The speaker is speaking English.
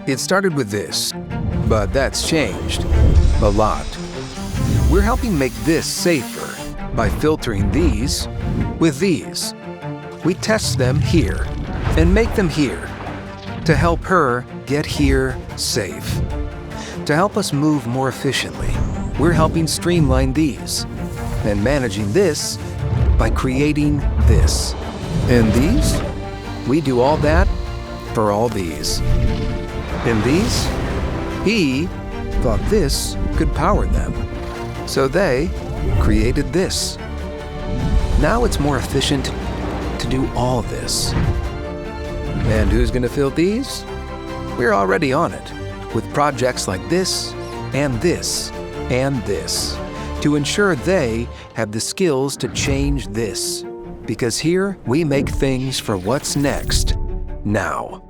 It started with this, but that's changed a lot. We're helping make this safer by filtering these with these. We test them here and make them here to help her get here safe. To help us move more efficiently, we're helping streamline these and managing this by creating this. And these? We do all that for all these. And these? He thought this could power them. So they created this. Now it's more efficient to do all this. And who's going to fill these? We're already on it with projects like this and this and this to ensure they have the skills to change this. Because here we make things for what's next, now.